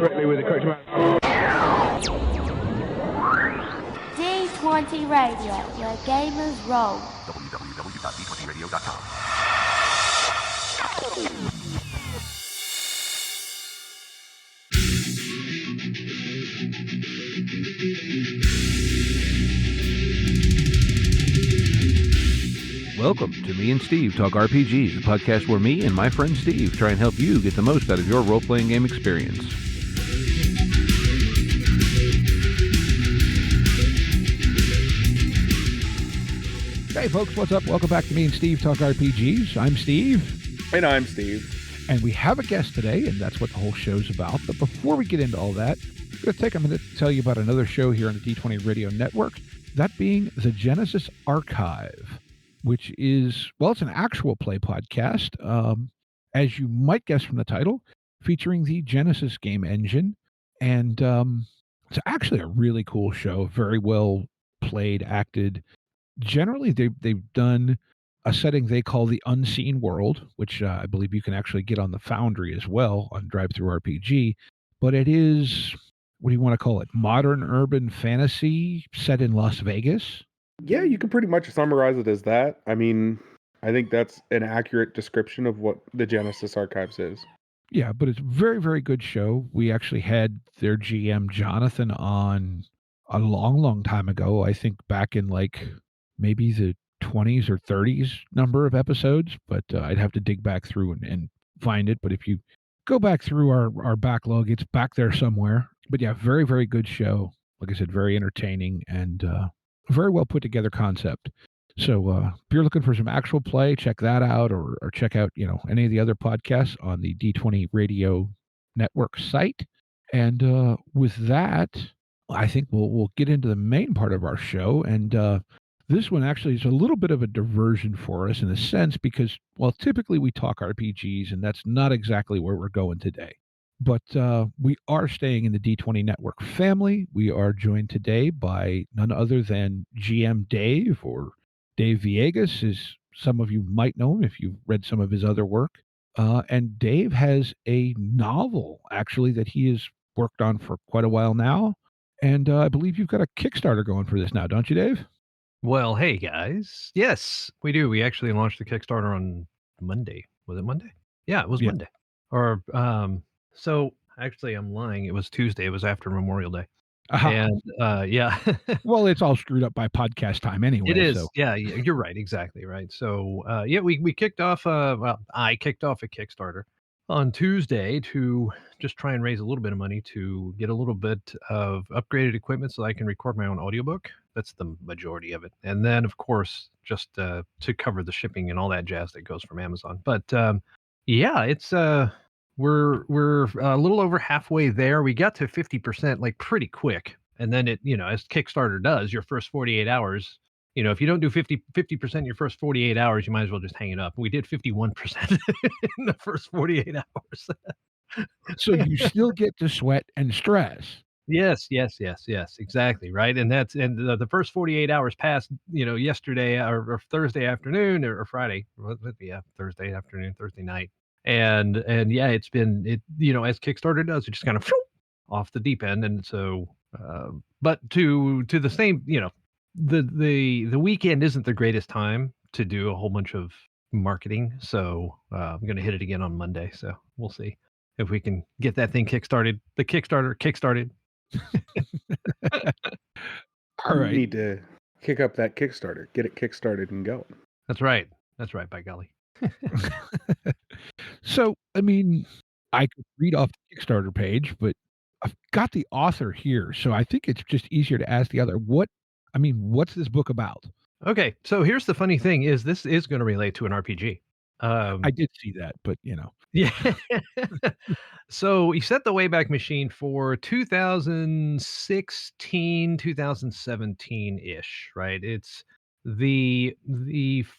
correctly with the correct amount. D20 Radio, where gamers roll. www.d20radio.com. Welcome to Me and Steve Talk RPGs, a podcast where me and my friend Steve try and help you get the most out of your role-playing game experience. Hey folks, what's up? Welcome back to Me and Steve Talk RPGs. I'm Steve. And I'm Steve. And we have a guest today, and that's what the whole show's about. But before we get into all that, I'm going to take a minute to tell you about another show here on the D20 Radio Network, that being the Genesis Archive, which is, well, it's an actual play podcast, as you might guess from the title, featuring the Genesis game engine. And it's actually a really cool show, very well played, acted. Generally, they've done a setting they call the Unseen World, which I believe you can actually get on the Foundry as well on Drive-Thru RPG. But it is, what do you want to call it, modern urban fantasy set in Las Vegas? Yeah, you can pretty much summarize it as that. I mean, I think that's an accurate description of what the Genesis Archives is. Yeah, but it's a very, very good show. We actually had their GM, Jonathan, on a long, long time ago. I think back in like maybe the 20s or 30s number of episodes, but I'd have to dig back through and find it. But if you go back through our backlog, it's back there somewhere. But yeah, very, very good show. Like I said, very entertaining and very well put together concept. So if you're looking for some actual play, check that out, or check out, any of the other podcasts on the D20 Radio Network site. And with that, I think we'll get into the main part of our show. And this one actually is a little bit of a diversion for us in a sense because, well, typically we talk RPGs, and that's not exactly where we're going today. But we are staying in the D20 Network family. We are joined today by none other than GM Dave, or Dave Villegas, as some of you might know him if you've read some of his other work. And Dave has a novel, actually, that he has worked on for quite a while now. And I believe you've got a Kickstarter going for this now, don't you, Dave? Well, hey, guys. Yes, we do. We actually launched the Kickstarter on Monday. Was it Monday? Yeah, it was Monday. Or, so actually I'm lying. It was Tuesday. It was after Memorial Day. And, yeah. Well, it's all screwed up by podcast time anyway. It is. So. Yeah, you're right. Exactly. Right. So, yeah, we kicked off, I kicked off a Kickstarter on Tuesday to just try and raise a little bit of money to get a little bit of upgraded equipment so I can record my own audiobook. That's the majority of it. And then, of course, just to cover the shipping and all that jazz that goes from Amazon. But yeah, it's we're a little over halfway there. We got to 50% like pretty quick. And then it, as Kickstarter does, your first 48 hours, if you don't do 50% your first 48 hours, you might as well just hang it up. We did 51% in the first 48 hours. So you still get to sweat and stress. Yes, exactly, right. And the first 48 hours passed, yesterday or Thursday afternoon or Friday, yeah, Thursday afternoon, Thursday night, and yeah, it's been as Kickstarter does, it just kind of off the deep end, and so, but to the same, the weekend isn't the greatest time to do a whole bunch of marketing, so I'm going to hit it again on Monday, so we'll see if we can get that thing kickstarted. The Kickstarter kickstarted. All right. You need to kick up that Kickstarter, get it kickstarted and going. That's right, by golly. So, I mean, I could read off the Kickstarter page, but I've got the author here, so I think it's just easier to ask the other. What's this book about? Okay, so here's the funny thing: is this is going to relate to an RPG. I did see that, but Yeah. So he set the Wayback Machine for 2016, 2017-ish, right? It's the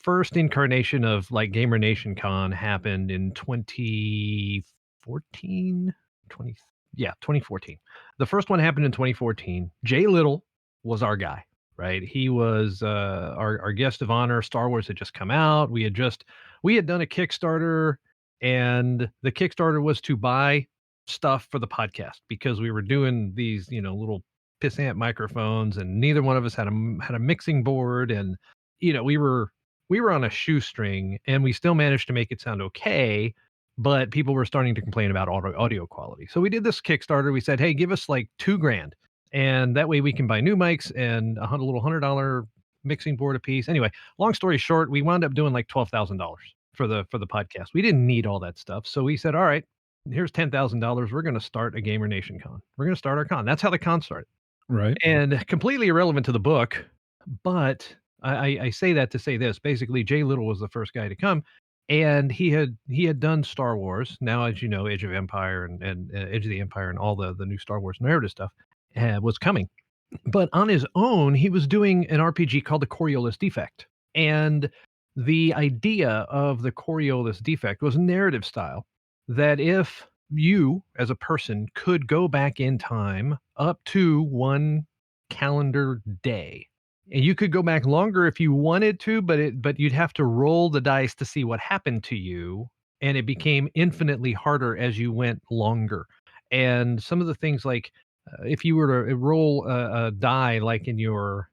first incarnation of like Gamer Nation Con happened in 2014. 2014. The first one happened in 2014. Jay Little was our guy, right? He was our guest of honor. Star Wars had just come out. We had done a Kickstarter, and the Kickstarter was to buy stuff for the podcast because we were doing these, little pissant microphones, and neither one of us had a mixing board, and we were on a shoestring, and we still managed to make it sound okay, but people were starting to complain about audio quality. So we did this Kickstarter. We said, hey, give us like 2 grand, and that way we can buy new mics and a little $100 mixing board a piece. Anyway, long story short, we wound up doing like $12,000 for the podcast. We didn't need all that stuff, so we said, all right, here's $10,000. We're going to start a Gamer Nation con. We're going to start our con. That's how the con started. Right. And completely irrelevant to the book, but I say that to say this. Basically, Jay Little was the first guy to come, and he had done Star Wars. Now, as you know, Age of Empire and Age of the Empire and all the new Star Wars narrative stuff was coming. But on his own, he was doing an RPG called the Coriolis Defect. And the idea of the Coriolis Defect was narrative style, that if you as a person could go back in time up to one calendar day, and you could go back longer if you wanted to, but you'd have to roll the dice to see what happened to you, and it became infinitely harder as you went longer. And some of the things like if you were to roll a die like in your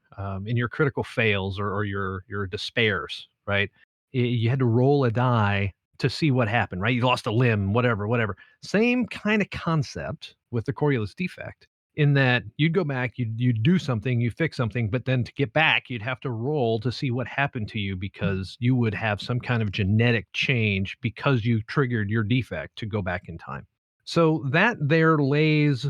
critical fails or your despairs, right? You had to roll a die to see what happened, right? You lost a limb, whatever. Same kind of concept with the Coriolis Defect, in that you'd go back, you'd do something, you fix something, but then to get back, you'd have to roll to see what happened to you, because you would have some kind of genetic change because you triggered your defect to go back in time. So that there lays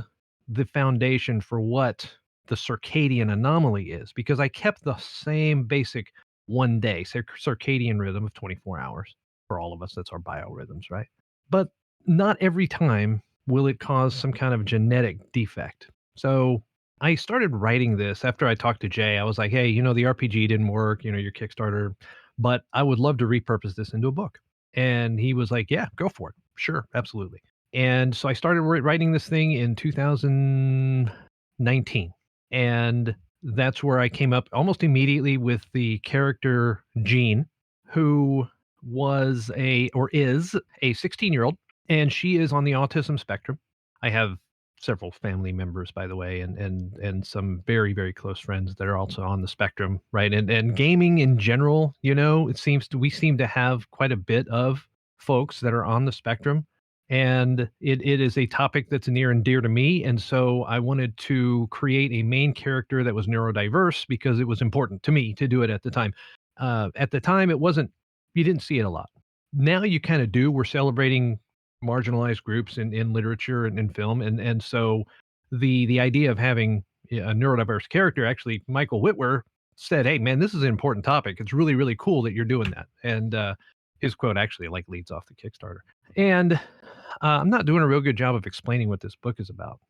the foundation for what the circadian anomaly is, because I kept the same basic 1 day circadian rhythm of 24 hours. For all of us, that's our biorhythms, right? But not every time will it cause some kind of genetic defect. So I started writing this after I talked to Jay. I was like, hey, the RPG didn't work, your Kickstarter, but I would love to repurpose this into a book. And he was like, yeah, go for it. Sure, absolutely. And so I started writing this thing in 2019. And that's where I came up almost immediately with the character Jean, who is a 16-year-old, and she is on the autism spectrum. I have several family members, by the way, and some very, very close friends that are also on the spectrum, right? And gaming in general, we seem to have quite a bit of folks that are on the spectrum, and it is a topic that's near and dear to me. And so I wanted to create a main character that was neurodiverse because it was important to me to do it at the time. At the time, it wasn't. You didn't see it a lot. Now you kind of do. We're celebrating marginalized groups in literature and in film, and so the idea of having a neurodiverse character, actually, Michael Whitwer said, "Hey, man, this is an important topic. It's really, really cool that you're doing that." And his quote actually leads off the Kickstarter. And I'm not doing a real good job of explaining what this book is about.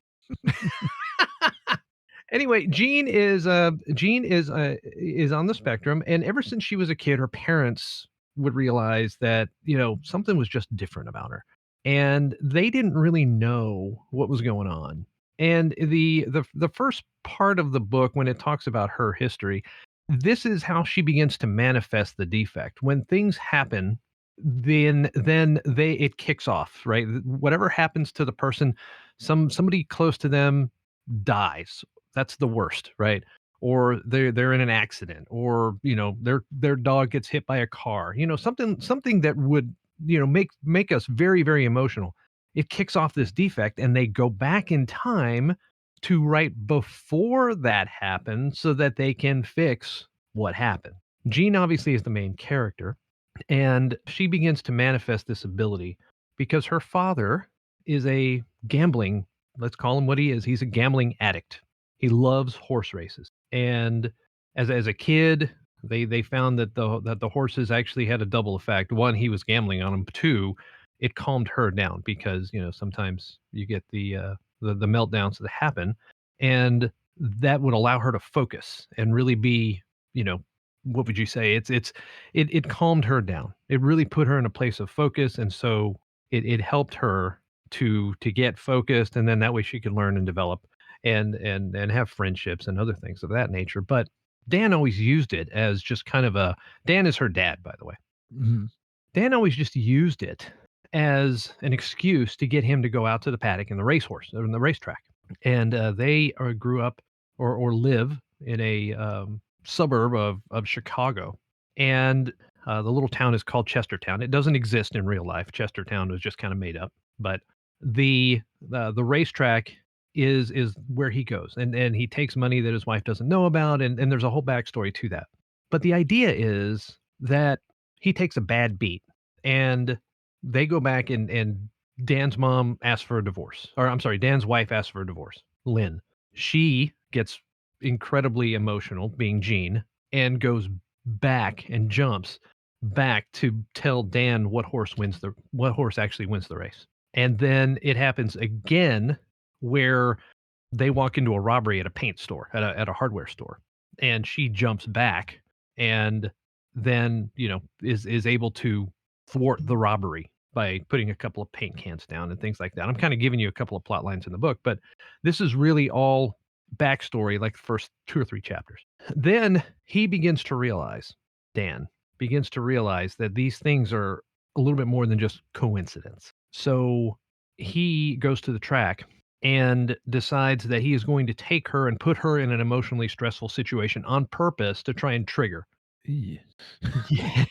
Anyway, Jean is on the spectrum, and ever since she was a kid, her parents would realize that something was just different about her, and they didn't really know what was going on. And the first part of the book, when it talks about her history, this is how she begins to manifest the defect. When things happen, then it kicks off, right? Whatever happens to the person, somebody close to them dies. That's the worst, right? Or they're in an accident, or their dog gets hit by a car, something that would make us very, very emotional. It kicks off this defect, and they go back in time to right before that happened so that they can fix what happened. Jean obviously is the main character, and she begins to manifest this ability because her father is a gambling, let's call him what he is. He's a gambling addict. He loves horse races. And as a kid, they found that the horses actually had a double effect. One, he was gambling on them. Two, it calmed her down because sometimes you get the meltdowns that happen, and that would allow her to focus and really be what would you say? It calmed her down. It really put her in a place of focus, and so it helped her to get focused, and then that way she could learn and develop and have friendships and other things of that nature. But Dan always used it as just kind of Dan is her dad, by the way. Mm-hmm. Dan always just used it as an excuse to get him to go out to the paddock and the racehorse or in the racetrack. And they grew up or live in a suburb of Chicago. And the little town is called Chestertown. It doesn't exist in real life. Chestertown was just kind of made up. But the racetrack is where he goes, and he takes money that his wife doesn't know about, and there's a whole backstory to that. But the idea is that he takes a bad beat, and they go back and Dan's mom asks for a divorce, or I'm sorry, Dan's wife asks for a divorce. Lynn, she gets incredibly emotional, being Jean, and goes back and jumps back to tell Dan what horse actually wins the race. And then it happens again where they walk into a robbery at a paint store, at a hardware store, and she jumps back and then, is able to thwart the robbery by putting a couple of paint cans down and things like that. I'm kind of giving you a couple of plot lines in the book, but this is really all backstory, like the first 2 or 3 chapters. Then he begins to realize, Dan begins to realize that these things are a little bit more than just coincidence. So he goes to the track and decides that he is going to take her and put her in an emotionally stressful situation on purpose to try and trigger. Yeah. Yeah.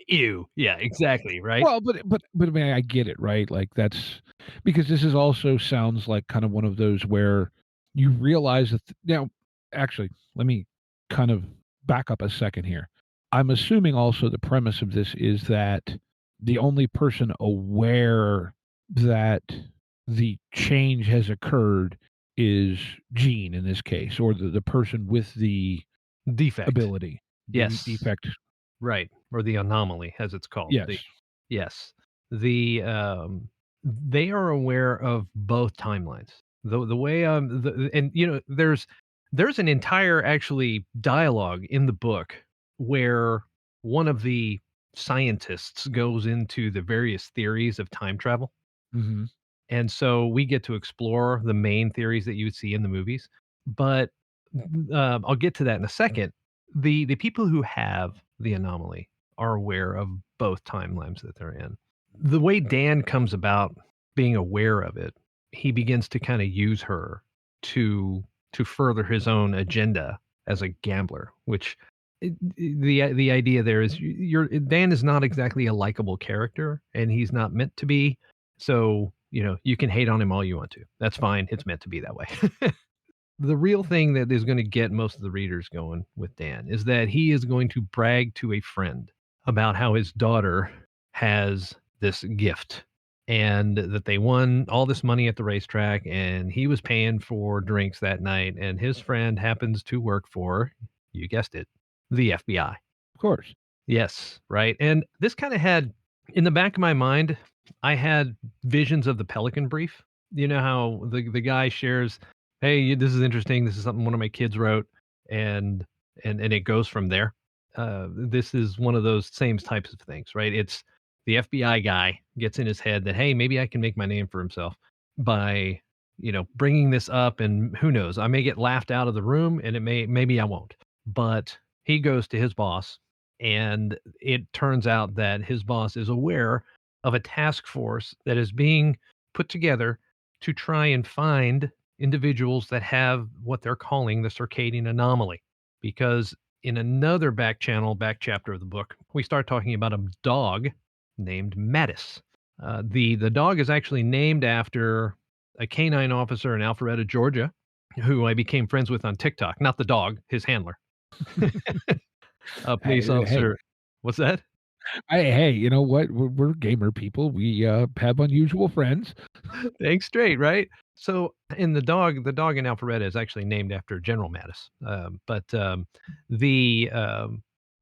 Ew. Yeah, exactly. Right. Well, but I mean, I get it, right? Like that's because this is also sounds like kind of one of those where you realize that now, actually, let me kind of back up a second here. I'm assuming also the premise of this is that the only person aware that the change has occurred is Gene in this case, or the person with the Defect. ability. The Yes. defect. Right. Or the anomaly, as it's called. Yes. Yes. They are aware of both timelines. The way and there's an entire actually dialogue in the book where one of the scientists goes into the various theories of time travel. Mhm. And so we get to explore the main theories that you would see in the movies. But I'll get to that in a second. The people who have the anomaly are aware of both timelines that they're in. The way Dan comes about being aware of it, he begins to kind of use her to further his own agenda as a gambler, which the idea there is Dan is not exactly a likable character, and he's not meant to be. So, you can hate on him all you want to. That's fine. It's meant to be that way. The real thing that is going to get most of the readers going with Dan is that he is going to brag to a friend about how his daughter has this gift and that they won all this money at the racetrack and he was paying for drinks that night. And his friend happens to work for, you guessed it, the FBI. Of course. Yes, right. And this kind of had in the back of my mind, I had visions of the Pelican Brief. You know how the guy shares, "Hey, this is interesting. This is something one of my kids wrote," and it goes from there. This is one of those same types of things, right? It's the FBI guy gets in his head that, hey, maybe I can make my name for himself by bringing this up, and who knows, I may get laughed out of the room, and maybe I won't. But he goes to his boss, and it turns out that his boss is aware of a task force that is being put together to try and find individuals that have what they're calling the circadian anomaly. Because in another back chapter of the book, we start talking about a dog named Mattis. The dog is actually named after a canine officer in Alpharetta, Georgia, who I became friends with on TikTok. Not the dog, his handler. A police officer. What's that? Hey, you know what? We're gamer people. We have unusual friends. Thanks, straight, right? So, in the dog in Alpharetta is actually named after General Mattis.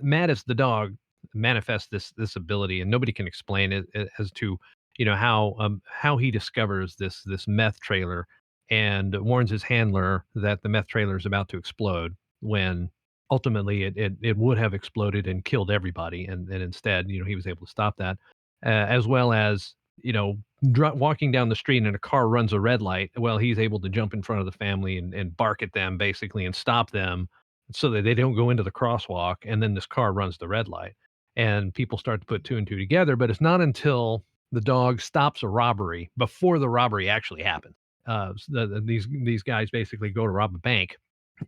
Mattis, the dog, manifests this ability, and nobody can explain it as to how he discovers this meth trailer and warns his handler that the meth trailer is about to explode when ultimately it would have exploded and killed everybody, and instead he was able to stop that, as well as walking down the street and a car runs a red light. Well, he's able to jump in front of the family and bark at them basically and stop them so that they don't go into the crosswalk, and then this car runs the red light and people start to put 2 and 2 together. But it's not until the dog stops a robbery before the robbery actually happens. These guys basically go to rob a bank,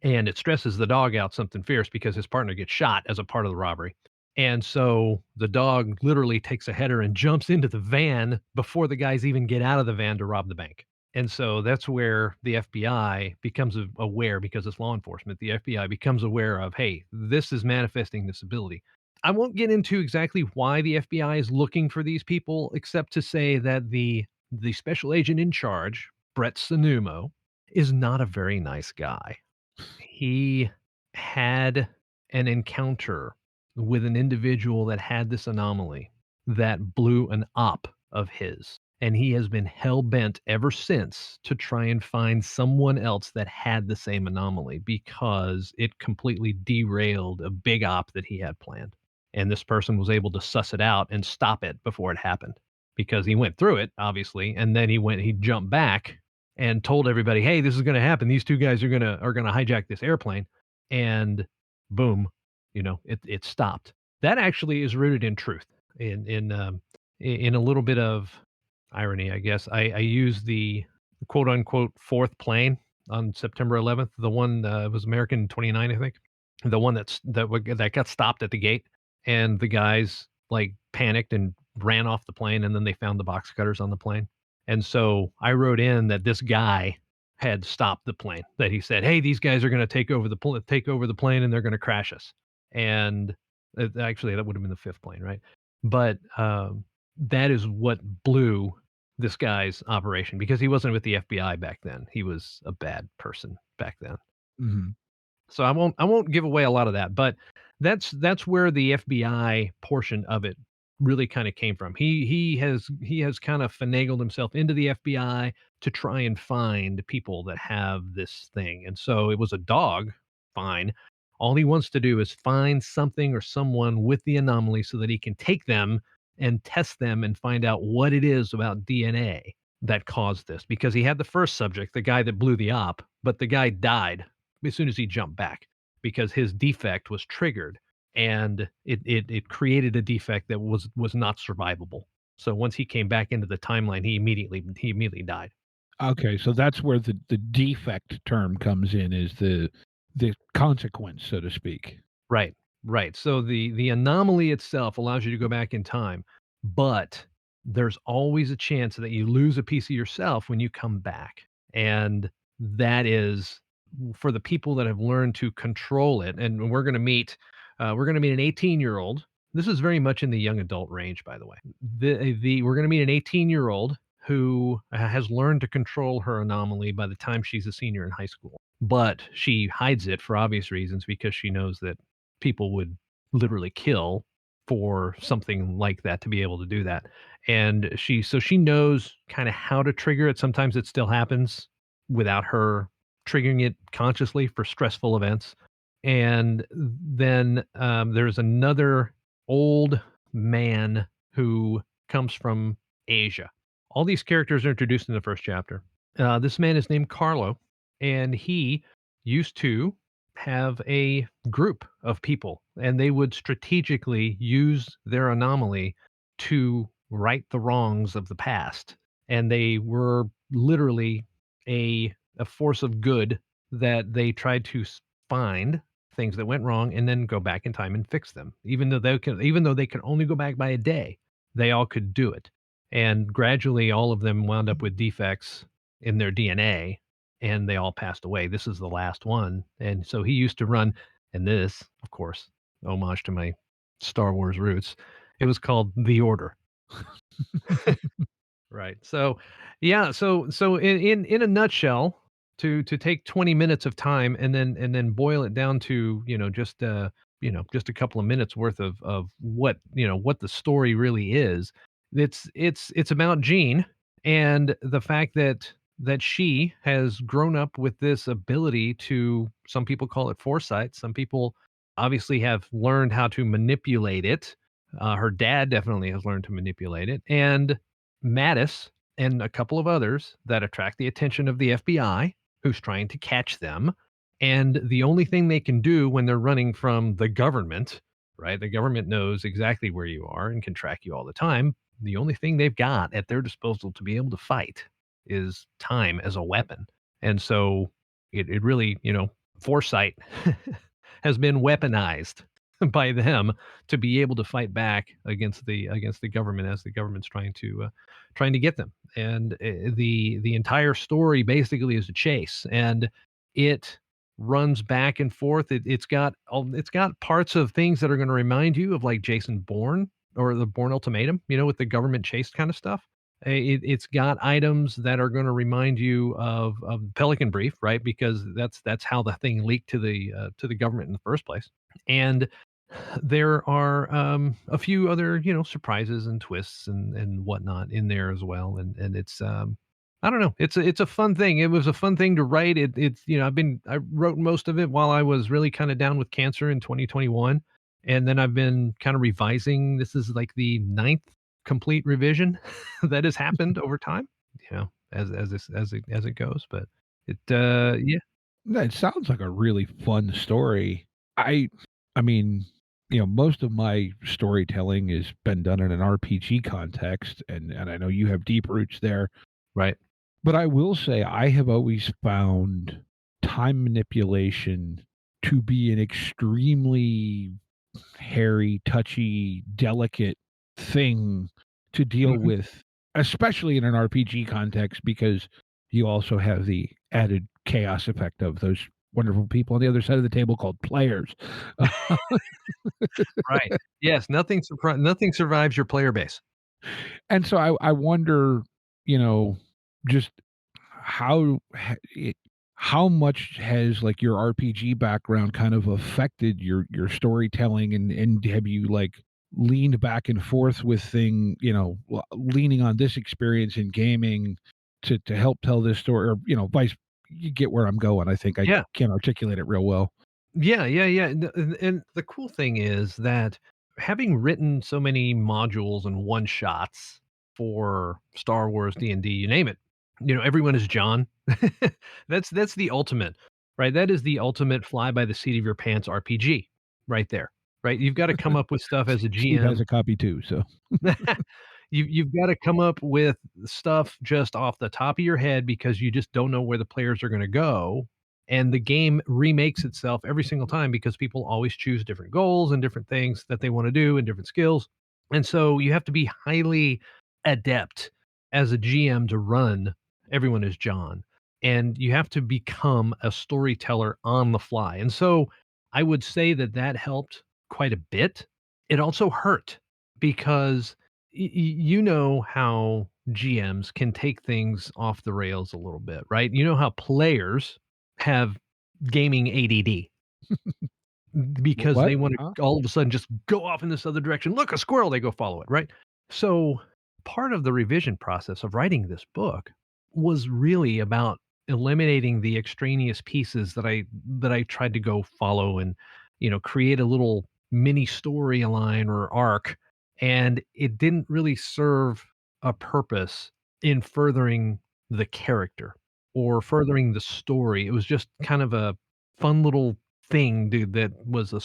and it stresses the dog out something fierce because his partner gets shot as a part of the robbery. And so the dog literally takes a header and jumps into the van before the guys even get out of the van to rob the bank. And so that's where the FBI becomes aware, because it's law enforcement. The FBI becomes aware of, hey, this is manifesting this ability. I won't get into exactly why the FBI is looking for these people, except to say that the special agent in charge, Brett Sanumo, is not a very nice guy. He had an encounter with an individual that had this anomaly that blew an op of his. And he has been hell bent ever since to try and find someone else that had the same anomaly, because it completely derailed a big op that he had planned. And this person was able to suss it out and stop it before it happened, because he went through it, obviously, and then he jumped back and told everybody, "Hey, this is going to happen. These two guys are going to hijack this airplane," and boom, it stopped. That actually is rooted in truth. In a little bit of irony, I guess. I used the quote unquote fourth plane on September 11th. The one was American 29, I think. The one that got stopped at the gate, and the guys like panicked and ran off the plane, and then they found the box cutters on the plane. And so I wrote in that this guy had stopped the plane. That he said, "Hey, these guys are going to take over the plane, and they're going to crash us." And actually, that would have been the fifth plane, right? But that is what blew this guy's operation, because he wasn't with the FBI back then. He was a bad person back then. Mm-hmm. So I won't give away a lot of that, but that's where the FBI portion of it really kind of came from. He has kind of finagled himself into the FBI to try and find people that have this thing. And so it was a dog, fine. All he wants to do is find something or someone with the anomaly so that he can take them and test them and find out what it is about DNA that caused this. Because he had the first subject, the guy that blew the op, but the guy died as soon as he jumped back, because his defect was triggered, and it created a defect that was not survivable. So once he came back into the timeline, he immediately died. Okay, so that's where the defect term comes in, is the consequence, so to speak. Right. Right. So the anomaly itself allows you to go back in time, but there's always a chance that you lose a piece of yourself when you come back. And that is for the people that have learned to control it. And we're going to meet an 18-year-old. This is very much in the young adult range, by the way. We're going to meet an 18-year-old who has learned to control her anomaly by the time she's a senior in high school. But she hides it for obvious reasons, because she knows that people would literally kill for something like that, to be able to do that. And she knows kind of how to trigger it. Sometimes it still happens without her triggering it consciously for stressful events. And then there's another old man who comes from Asia. All these characters are introduced in the first chapter. This man is named Carlo, and he used to have a group of people, and they would strategically use their anomaly to right the wrongs of the past. And they were literally a force of good, that they tried to find things that went wrong and then go back in time and fix them. Even though they could only go back by a day, they all could do it. And gradually all of them wound up with defects in their DNA, and they all passed away. This is the last one. And so he used to run, and this, of course, homage to my Star Wars roots, it was called The Order. Right. So, yeah. So in a nutshell, to take 20 minutes of time and then boil it down to just a couple of minutes worth of what what the story really is. It's about Jean, and the fact that she has grown up with this ability to, some people call it foresight, some people obviously have learned how to manipulate it. Her dad definitely has learned to manipulate it, and Mattis and a couple of others that attract the attention of the FBI, who's trying to catch them. And the only thing they can do when they're running from the government, right? The government knows exactly where you are and can track you all the time. the only thing they've got at their disposal to be able to fight is time as a weapon. And so it really, foresight has been weaponized by them to be able to fight back against the government as the government's trying to get them. And the entire story basically is a chase, and it runs back and forth. It's got parts of things that are going to remind you of like Jason Bourne or the Bourne Ultimatum, with the government chase kind of stuff. It's got items that are going to remind you of Pelican Brief, right? Because that's how the thing leaked to the government in the first place. And there are a few other surprises and twists and whatnot in there as well. And it's I don't know. It's a fun thing. It was a fun thing to write. It's I wrote most of it while I was really kind of down with cancer in 2021, and then I've been kind of revising. This is like the ninth complete revision that has happened over time. As it goes. But yeah. That sounds like a really fun story. I mean, most of my storytelling has been done in an RPG context, and I know you have deep roots there. Right. But I will say I have always found time manipulation to be an extremely hairy, touchy, delicate thing to deal Mhm. with, especially in an RPG context, because you also have the added chaos effect of those wonderful people on the other side of the table called players. Right. Yes, nothing survives your player base. And so I wonder, you know, just how how much has like your RPG background kind of affected your storytelling, and have you like leaned back and forth with leaning on this experience in gaming to help tell this story, or vice. You get where I'm going. I think I Yeah. can't articulate it real well. Yeah, yeah, yeah. And the cool thing is that having written so many modules and one shots for Star Wars, D&D, you name it, everyone is John. That's the ultimate, right? That is the ultimate fly by the seat of your pants RPG right there, right? You've got to come up with stuff as a Steve has GM. a copy too, so You've got to come up with stuff just off the top of your head because you just don't know where the players are going to go. And the game remakes itself every single time because people always choose different goals and different things that they want to do and different skills. And so you have to be highly adept as a GM to run Everyone is John. And you have to become a storyteller on the fly. And so I would say that helped quite a bit. It also hurt because you know how GMs can take things off the rails a little bit, right? You know how players have gaming ADD because what? they want Huh? to all of a sudden just go off in this other direction. Look, a squirrel, they go follow it, right? So part of the revision process of writing this book was really about eliminating the extraneous pieces that I tried to go follow and create a little mini storyline or arc, and it didn't really serve a purpose in furthering the character or furthering the story. It was just kind of a fun little thing, dude, that was a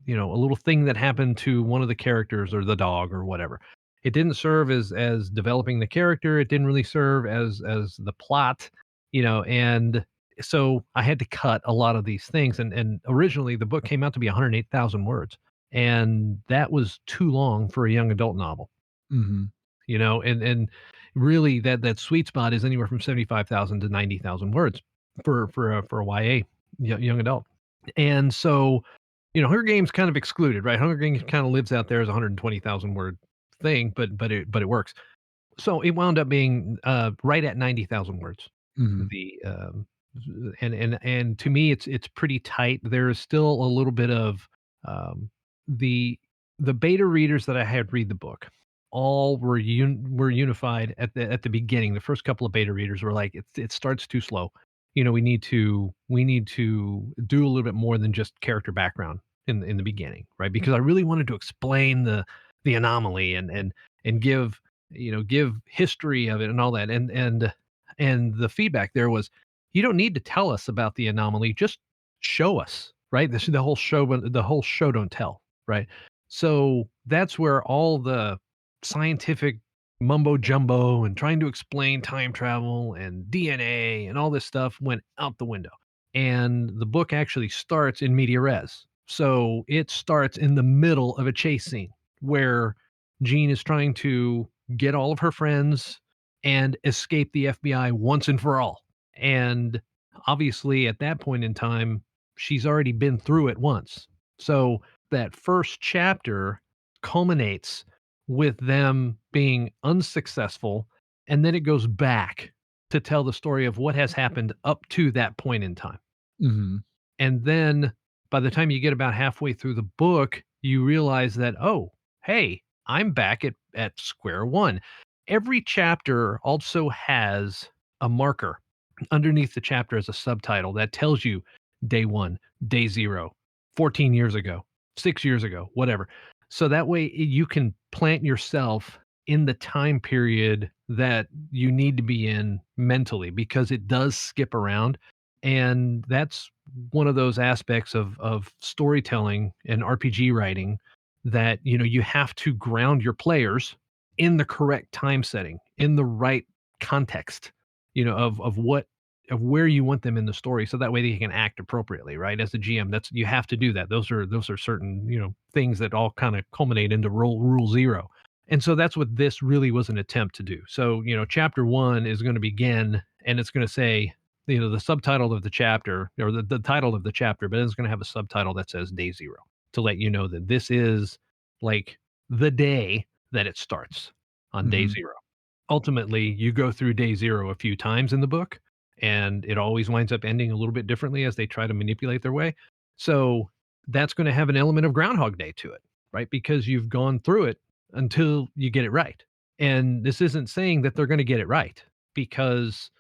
little thing that happened to one of the characters or the dog or whatever. It didn't serve as developing the character. It didn't really serve as the plot, and so I had to cut a lot of these things. And originally the book came out to be 108,000 words, and that was too long for a young adult novel. Hmm. And really that sweet spot is anywhere from 75,000 to 90,000 words for a YA, young adult. And so, Hunger Games kind of excluded, right? Hunger Games kind of lives out there as a 120,000 word thing, but it works. So it wound up being right at 90,000 words. Hmm. The and to me it's pretty tight. There is still a little bit of um, the the beta readers that I had read the book all were unified at the beginning. The first couple of beta readers were like, it starts too slow. We need to do a little bit more than just character background in the beginning, right? Because I really wanted to explain the anomaly and give history of it and all that. And the feedback there was, you don't need to tell us about the anomaly, just show us, right? This is the whole show, but the whole show don't tell, right? So that's where all the scientific mumbo jumbo and trying to explain time travel and DNA and all this stuff went out the window. And the book actually starts in media res. So it starts in the middle of a chase scene where Jean is trying to get all of her friends and escape the FBI once and for all. And obviously, at that point in time, she's already been through it once. So that first chapter culminates with them being unsuccessful. And then it goes back to tell the story of what has happened up to that point in time. Hmm. And then by the time you get about halfway through the book, you realize that, oh, hey, I'm back at square one. Every chapter also has a marker underneath the chapter as a subtitle that tells you day one, day zero, 14 years ago, 6 years ago, whatever. So that way you can plant yourself in the time period that you need to be in mentally because it does skip around. And that's one of those aspects of storytelling and RPG writing that you have to ground your players in the correct time setting, in the right context, of where you want them in the story, so that way they can act appropriately, right? As the GM, that's you have to do that. Those are certain things that all kind of culminate into rule zero. And so that's what this really was an attempt to do. So chapter one is going to begin, and it's going to say the subtitle of the chapter or the title of the chapter, but it's going to have a subtitle that says day zero to let you know that this is like the day that it starts on day Hmm. zero. Ultimately, you go through day zero a few times in the book, and it always winds up ending a little bit differently as they try to manipulate their way. So that's going to have an element of Groundhog Day to it, right? Because you've gone through it until you get it right. And this isn't saying that they're going to get it right because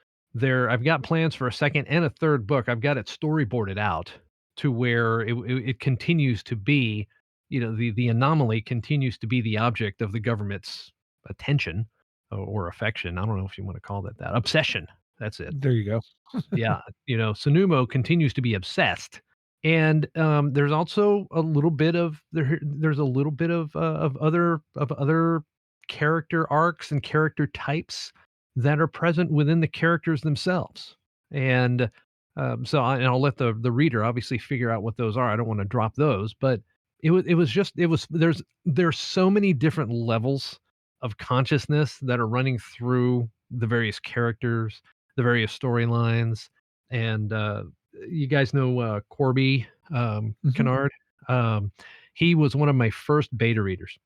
I've got plans for a second and a third book. I've got it storyboarded out to where it continues to be, the anomaly continues to be the object of the government's attention or affection. I don't know if you want to call that obsession. That's it. There you go. Yeah, Sunumo continues to be obsessed, and there's also a little bit of there's a little bit of other character arcs and character types that are present within the characters themselves, and I'll let the reader obviously figure out what those are. I don't want to drop those, but there's so many different levels of consciousness that are running through the various characters, the various storylines. And you guys know Corby Hmm. Kennard. Um, he was one of my first beta readers,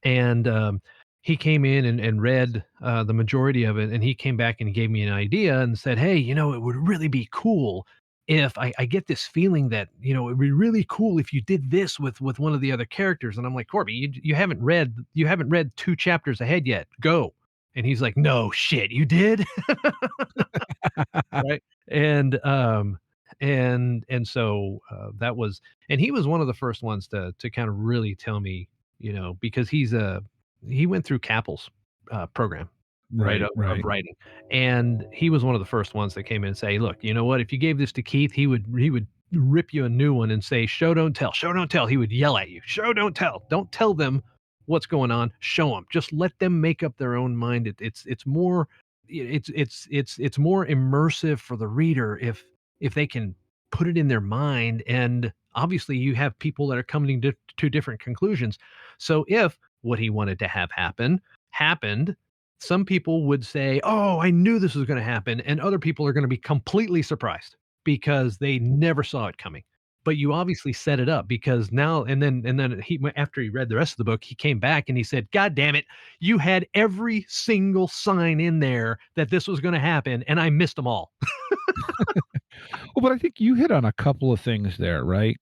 and he came in and read the majority of it, and he came back and he gave me an idea and said, "Hey, it would really be cool if I get this feeling that it'd be really cool if you did this with one of the other characters." And I'm like, Corby, you haven't read 2 chapters ahead yet. Go. And he's like, "No shit, you did." Right. And that was, and he was one of the first ones to kind of really tell me, because he went through Cappell's program, right, Right, of right. writing, and he was one of the first ones that came in and say, look, you know what, if you gave this to Keith, he would rip you a new one and say, show don't tell, show don't tell. He would yell at you, show don't tell them what's going on, show them, just let them make up their own mind. It's more, it's more immersive for the reader if they can put it in their mind. And obviously you have people that are coming to different conclusions. So if what he wanted to have happened, some people would say, oh, I knew this was going to happen, and other people are going to be completely surprised because they never saw it coming. But you obviously set it up, because now and then he, after he read the rest of the book, he came back and he said, God damn it, you had every single sign in there that this was going to happen, and I missed them all. Well, but I think you hit on a couple of things there, right?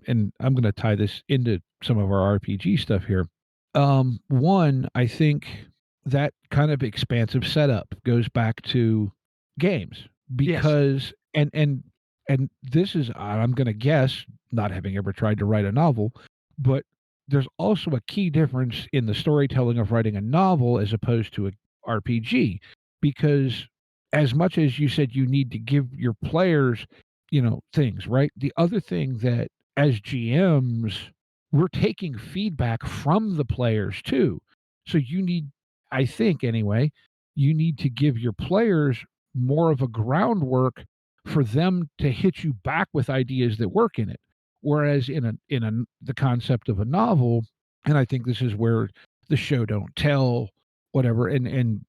And I'm going to tie this into some of our RPG stuff here. One, I think that kind of expansive setup goes back to games Yes. because and this is, I'm going to guess, not having ever tried to write a novel, but there's also a key difference in the storytelling of writing a novel as opposed to a RPG, because as much as you said you need to give your players, things, right? The other thing that as GMs, we're taking feedback from the players too. So you need, I think anyway, you need to give your players more of a groundwork for them to hit you back with ideas that work in it. Whereas in the concept of a novel, and I think this is where the show don't tell, whatever, and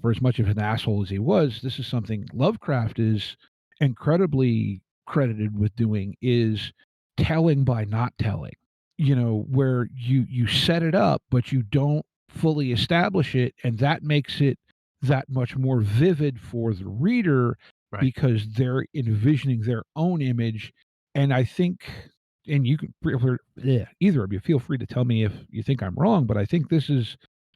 for as much of an asshole as he was, this is something Lovecraft is incredibly credited with doing, is telling by not telling. Where you set it up but you don't fully establish it, and that makes it that much more vivid for the reader Right. because they're envisioning their own image. And I think, and you can either of you feel free to tell me if you think I'm wrong, but I think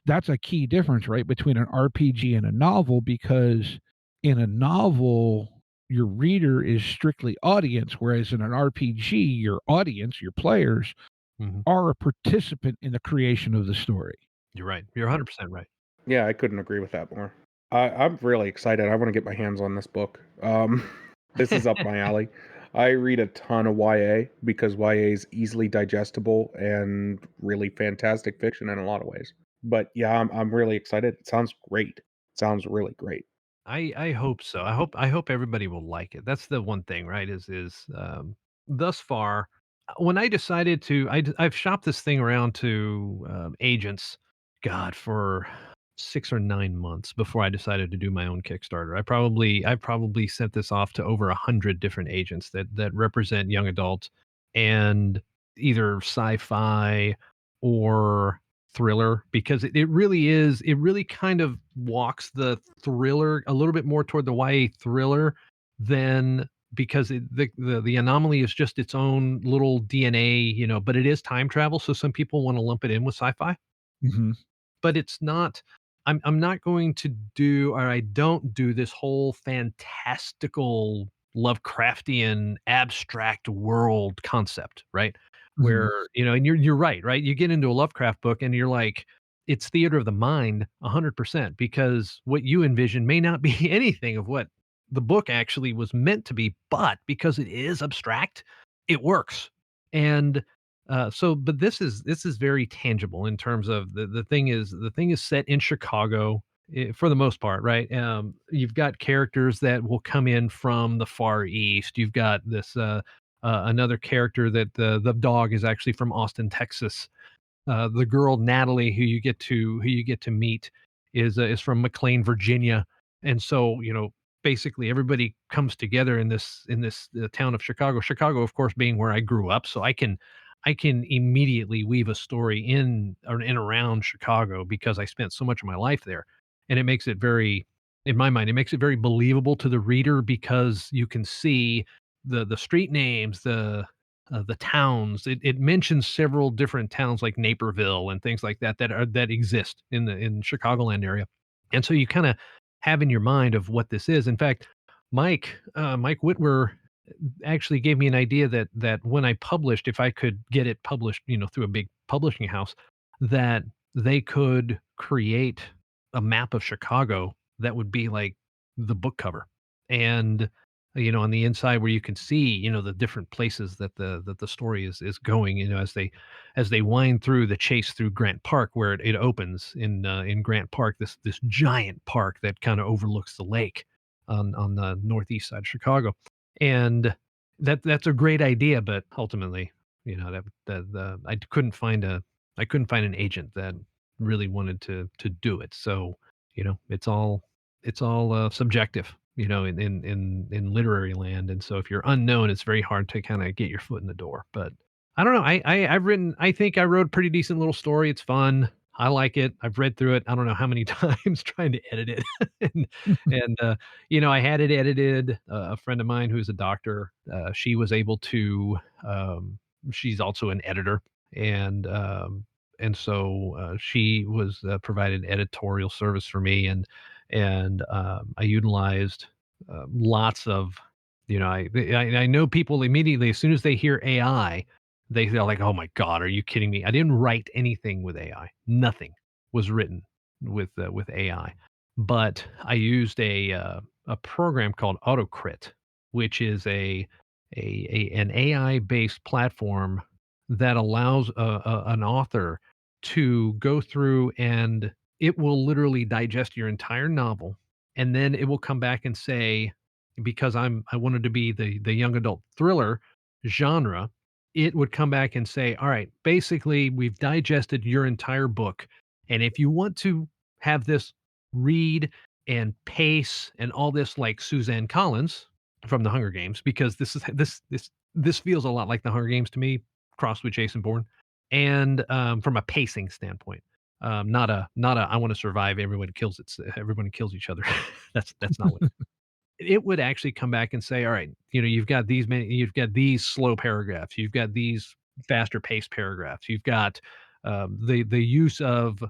that's a key difference, right, between an RPG and a novel, because in a novel your reader is strictly audience, whereas in an RPG your audience, your players, Mhm. are a participant in the creation of the story. You're right. You're 100% right. Yeah, I couldn't agree with that more. I'm really excited. I want to get my hands on this book. This is up my alley. I read a ton of YA because YA is easily digestible and really fantastic fiction in a lot of ways. But yeah, I'm really excited. It sounds great. It sounds really great. I hope so. I hope everybody will like it. That's the one thing, right? Thus far, when I decided to, I've shopped this thing around to agents, God, for 6 or 9 months before I decided to do my own Kickstarter. I probably sent this off to over 100 different agents that represent young adults and either sci-fi or thriller, because it really kind of walks the thriller a little bit more toward the YA thriller than, because the anomaly is just its own little DNA, but it is time travel, so some people want to lump it in with sci-fi, Hmm. but it's not. I'm not going to do, or I don't do, this whole fantastical Lovecraftian abstract world concept, right? Hmm. Where, and you're right, right? You get into a Lovecraft book and you're like, it's theater of the mind 100%, because what you envision may not be anything of what the book actually was meant to be, but because it is abstract, it works. And but this is very tangible in terms of the thing is set in Chicago, for the most part, right? You've got characters that will come in from the Far East. You've got this another character that the dog is actually from Austin, Texas. The girl Natalie, who you get to meet, is from McLean, Virginia, and so basically everybody comes together in this town of Chicago. Chicago, of course, being where I grew up, so I can immediately weave a story in or in around Chicago because I spent so much of my life there, and it makes it very, in my mind, it makes it very believable to the reader because you can see the street names, the towns. It mentions several different towns like Naperville and things like that that exist in Chicagoland area, and so you kind of have in your mind of what this is. In fact, Mike Whitwer actually gave me an idea that when I published, if I could get it published, through a big publishing house, that they could create a map of Chicago that would be like the book cover. And on the inside where you can see, the different places that the story is going, as they wind through the chase through Grant Park, where it opens in Grant Park, this giant park that kind of overlooks the lake on the northeast side of Chicago. And that's a great idea, but ultimately, I couldn't find an agent that really wanted to do it. So, it's all subjective, in literary land, and so if you're unknown, it's very hard to kind of get your foot in the door. But I don't know. I think I wrote a pretty decent little story. It's fun. I like it. I've read through it. I don't know how many times trying to edit it, and I had it edited. A friend of mine who's a doctor, she was able to. She's also an editor, and so she was provided editorial service for me, and I utilized lots of, I know people immediately as soon as they hear AI, they're like, oh my god, are you kidding me? I didn't write anything with AI. Nothing was written with AI, but I used a program called AutoCrit, which is an AI based platform that allows an author to go through and it will literally digest your entire novel, and then it will come back and say, because I wanted to be the young adult thriller genre, it would come back and say, "All right, basically, we've digested your entire book, and if you want to have this read and pace and all this like Suzanne Collins from The Hunger Games, because this feels a lot like The Hunger Games to me, crossed with Jason Bourne, and from a pacing standpoint, not a I want to survive. Everyone kills each other. That's not what it would actually come back and say, all right, you've got these slow paragraphs, you've got these faster paced paragraphs, you've got the use of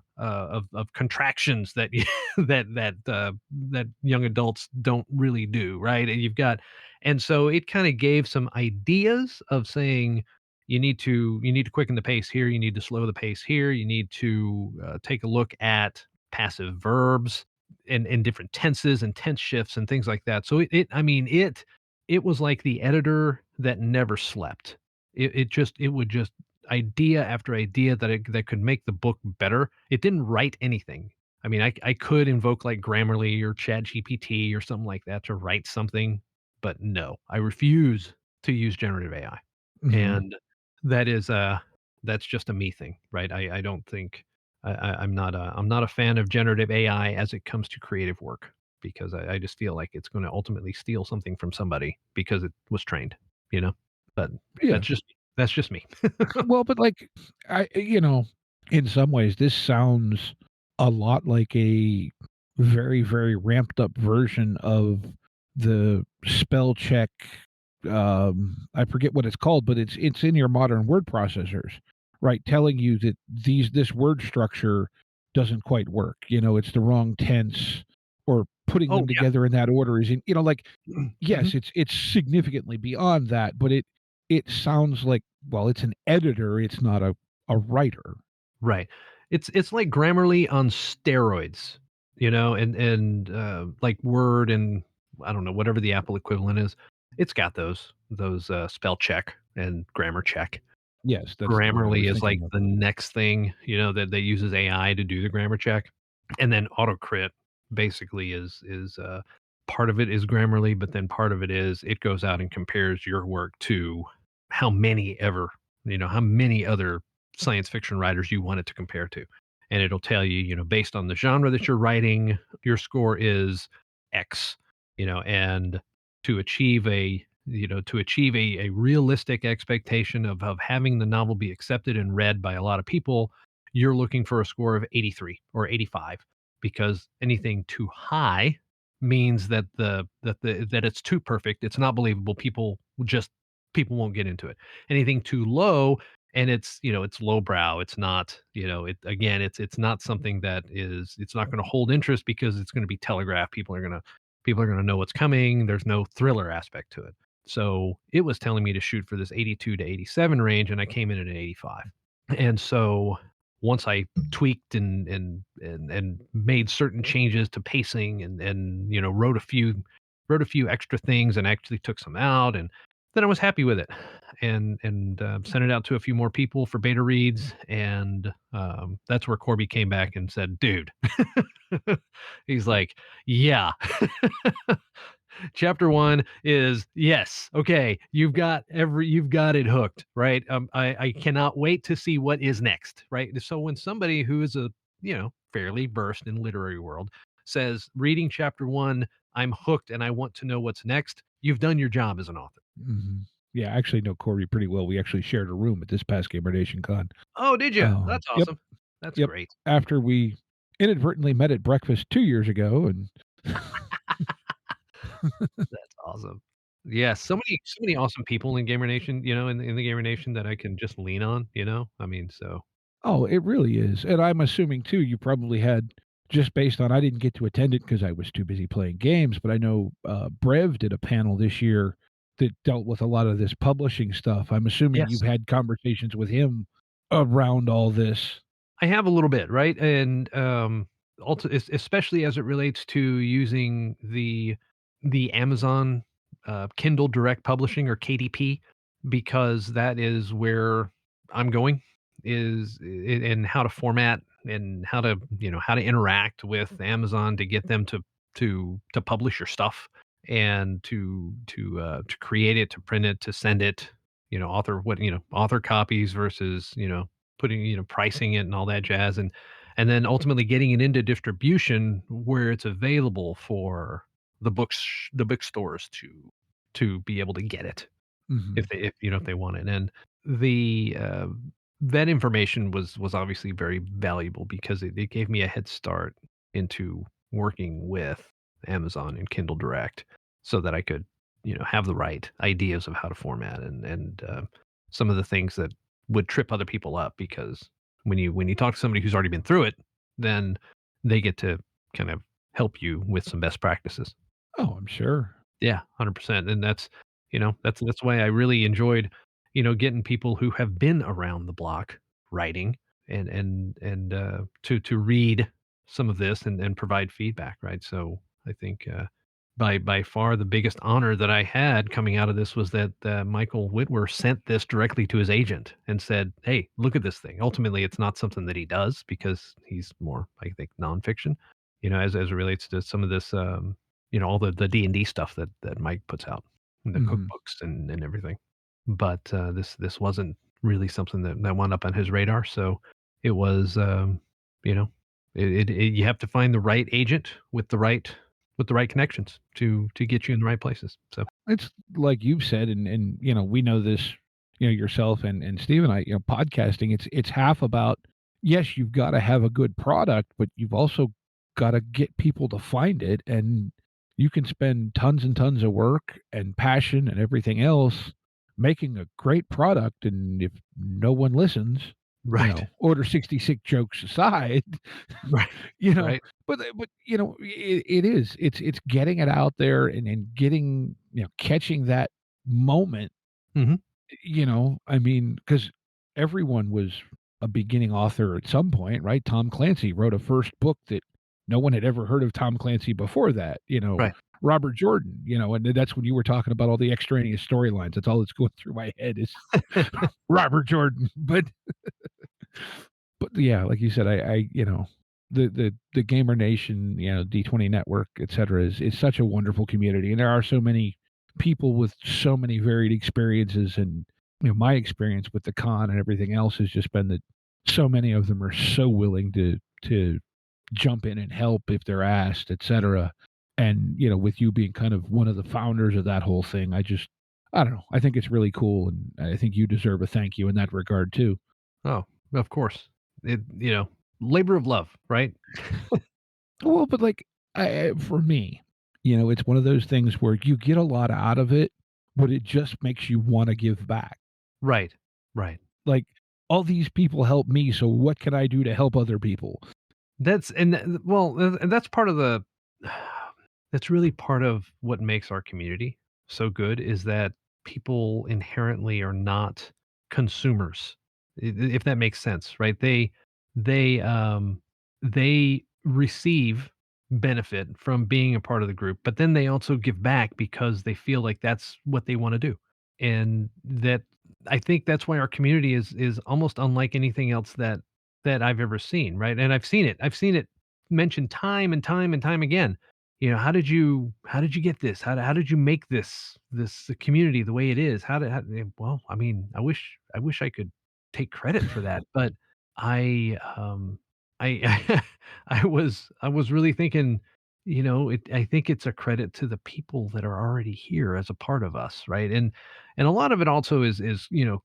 contractions that that young adults don't really do, right? And and so it kind of gave some ideas of saying you need to quicken the pace here, you need to slow the pace here, you need to take a look at passive verbs in different tenses and tense shifts and things like that. So it was like the editor that never slept. It would just idea after idea that could make the book better. It didn't write anything. I mean, I could invoke like Grammarly or Chat GPT or something like that to write something, but no, I refuse to use generative AI. Mhm. And that is that's just a me thing, right? I don't think I'm not a fan of generative AI as it comes to creative work because I just feel like it's going to ultimately steal something from somebody because it was trained, you know. But Yeah. that's just me. Well, but like in some ways, this sounds a lot like a very, very ramped up version of the spell check. I forget what it's called, but it's in your modern word processors, right? Telling you that this word structure doesn't quite work. It's the wrong tense, or putting Oh them yeah. together in that order is like Mhm. yes, it's significantly beyond that, but it sounds like, well, it's an editor, it's not a writer. Right. It's like Grammarly on steroids, and like Word and I don't know, whatever the Apple equivalent is. It's got those spell check and grammar check. Yes, that's the word I Grammarly was is like thinking of. the next thing, that uses AI to do the grammar check. And then autocrit basically is part of it is Grammarly, but then part of it is it goes out and compares your work to how many ever, how many other science fiction writers you want it to compare to. And it'll tell you, based on the genre that you're writing, your score is X, and to achieve a realistic expectation of having the novel be accepted and read by a lot of people, you're looking for a score of 83 or 85, because anything too high means that it's too perfect, it's not believable, people won't get into it. Anything too low and it's lowbrow, it's not, it's not something it's not going to hold interest because it's going to be telegraphed, people are going to know what's coming, there's no thriller aspect to it. So it was telling me to shoot for this 82 to 87 range, and I came in at an 85. And so once I tweaked and made certain changes to pacing and wrote a few extra things and actually took some out, and then I was happy with it, and sent it out to a few more people for beta reads, and that's where Corby came back and said, "Dude," he's like, "Yeah." Chapter 1 is yes. Okay, you've got it hooked, right? I cannot wait to see what is next, right? So when somebody who is fairly versed in literary world says reading chapter 1, I'm hooked and I want to know what's next, you've done your job as an author. Mhm. Yeah, I actually know Corey pretty well. We actually shared a room at this past Gamer Nation Con. Oh, did you? That's Yep, awesome. That's yep. great. After we inadvertently met at breakfast 2 years ago, and That's awesome. Yeah, so many awesome people in Gamer Nation, in the Gamer Nation that I can just lean on, I mean, so oh, it really is, and I'm assuming too, you probably had, just based on, I didn't get to attend it because I was too busy playing games, but I know, Brev did a panel this year that dealt with a lot of this publishing stuff. I'm assuming yes. you've had conversations with him around all this. I have a little bit, right? And also, especially as it relates to using the Amazon Kindle Direct Publishing or KDP, because that is where I'm going. and how to format and how to how to interact with Amazon to get them to publish your stuff and to create it, to print it, to send it, author copies versus putting pricing it and all that jazz, and then ultimately getting it into distribution where it's available for the bookstores to be able to get it Mhm. if they want it. And the that information was obviously very valuable because it gave me a head start into working with Amazon and Kindle Direct so that I could have the right ideas of how to format and some of the things that would trip other people up, because when you talk to somebody who's already been through it, then they get to kind of help you with some best practices. Oh, I'm sure. Yeah, 100%, and that's why I really enjoyed, getting people who have been around the block writing and to read some of this and provide feedback, right? So, I think, by far the biggest honor that I had coming out of this was that, Michael Whitwer sent this directly to his agent and said, "Hey, look at this thing." Ultimately, it's not something that he does because he's more, I think, nonfiction, as it relates to some of this, all the D&D stuff that Mike puts out, and the Mhm. cookbooks and everything. But, this wasn't really something that wound up on his radar, so it was, you know, you have to find the right agent with the right connections to get you in the right places, so It's like you've said, and we know this, yourself and Steve and I, podcasting, it's half about, yes, you've gotta have a good product, but you've also gotta get people to find it, and you can spend tons and tons of work and passion and everything else making a great product, and if no one listens, Right. order 66 jokes aside, Right. you know, Right. but it's getting it out there and getting, catching that moment, Mhm. I mean, because everyone was a beginning author at some point, right? Tom Clancy wrote a first book that no one had ever heard of Tom Clancy before that, Right. Robert Jordan, and that's when you were talking about all the extraneous storylines. That's all that's going through my head is Robert Jordan. But yeah, like you said, the Gamer Nation, D20 Network, etcetera, is such a wonderful community, and there are so many people with so many varied experiences, and my experience with the con and everything else has just been that so many of them are so willing to jump in and help if they're asked, etcetera. And with you being kind of one of the founders of that whole thing, I don't know. I think it's really cool, and I think you deserve a thank you in that regard too. Oh, of course. Labor of love, right? Well, but like for me, it's one of those things where you get a lot out of it, but it just makes you want to give back. Right. Right. Like all these people help me, so what can I do to help other people? And that's part of the that's really part of what makes our community so good, is that people inherently are not consumers, if that makes sense, right? They they receive benefit from being a part of the group, but then they also give back because they feel like that's what they want to do. And that I think that's why our community is almost unlike anything else that I've ever seen, right? And I've seen it. I've seen it mentioned time and time and time again. How did you get this? How did you make this community the way it is? Well, I mean, I wish I could take credit for that, but I I was really thinking, I think it's a credit to the people that are already here as a part of us, right? And a lot of it also is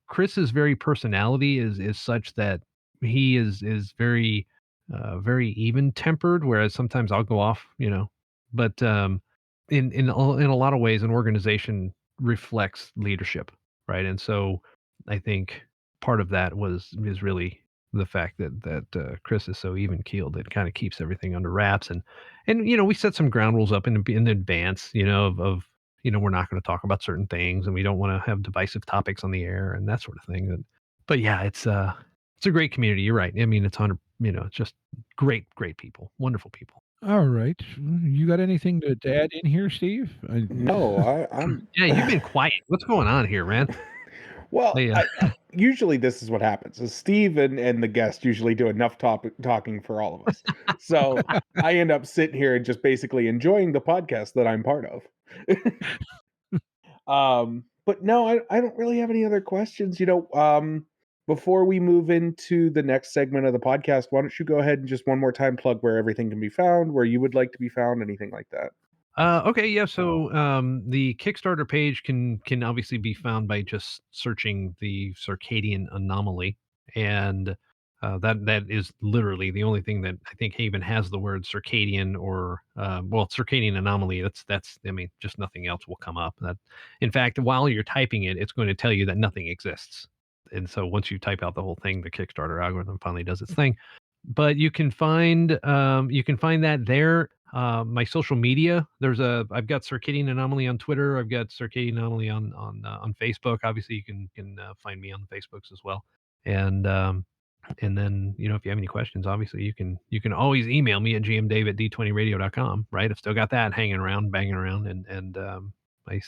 Chris's very personality is such that he is very even tempered, whereas sometimes I'll go off, but in a lot of ways, an organization reflects leadership, right? And so I think part of that is really the fact that Chris is so even keeled. It kind of keeps everything under wraps, and we set some ground rules up in advance, of we're not going to talk about certain things, and we don't want to have divisive topics on the air and that sort of thing. But yeah, it's a great community. You're right. I mean, it's just great people, wonderful people. All right, you got anything to add in here, Steve? No, I'm Yeah, you've been quiet. What's going on here, man? well, Hey, I usually this is what happens. Is Steve and the guest usually do enough talking for all of us. So I end up sitting here and just basically enjoying the podcast that I'm part of. But no, I don't really have any other questions. Before we move into the next segment of the podcast, why don't you go ahead and just one more time plug where everything can be found, where you would like to be found, anything like that. Okay, yeah. So the Kickstarter page can obviously be found by just searching the Circadian Anomaly, and that is literally the only thing that I think even has the word Circadian or Circadian Anomaly. That's I mean, just nothing else will come up. That, in fact, while you're typing it, it's going to tell you that nothing exists. And so once you type out the whole thing, the Kickstarter algorithm finally does its thing. But you can find that there. My social media, I've got Circadian Anomaly on Twitter. I've got Circadian Anomaly on Facebook. Obviously, you can find me on the Facebooks as well. And then, if you have any questions, obviously you can always email me at gmdave@d20radio.com. Right, I've still got that hanging around, banging around, and we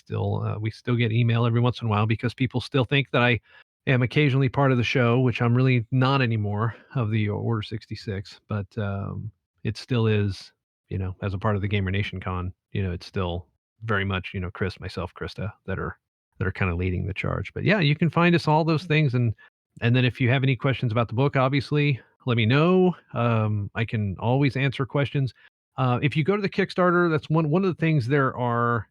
still get email every once in a while because people still think that I am occasionally part of the show, which I'm really not anymore, of the Order 66, but it still is, as a part of the Gamer Nation Con, it's still very much, Chris, myself, Krista, that are kind of leading the charge. But yeah, you can find us all those things, and then if you have any questions about the book, obviously, let me know. I can always answer questions. If you go to the Kickstarter, that's one of the things. There are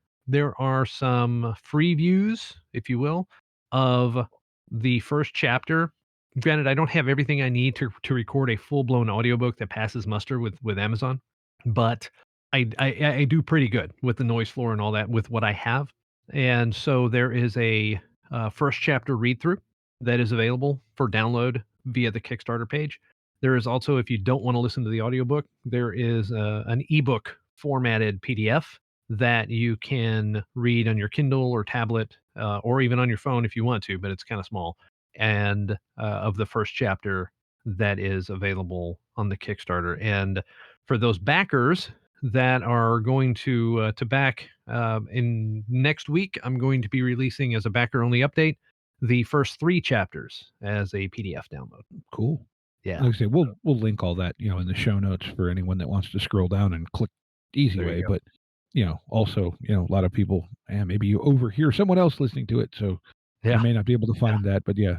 some free views, if you will, of the first chapter. Granted, I don't have everything I need to record a full blown audiobook that passes muster with Amazon, but I do pretty good with the noise floor and all that with what I have. And so there is a first chapter read through that is available for download via the Kickstarter page. There is also, if you don't want to listen to the audiobook, there is an ebook formatted PDF that you can read on your Kindle or tablet, or even on your phone if you want to, but it's kind of small. And of the first chapter that is available on the Kickstarter. And for those backers that are going to back in next week, I'm going to be releasing as a backer only update the first 3 chapters as a PDF download. Cool. Yeah. Like I say, we'll link all that, in the show notes for anyone that wants to scroll down and click the easy There you way. go. But also, a lot of people, and maybe you overhear someone else listening to it, so you Yeah. may not be able to find that. But yeah,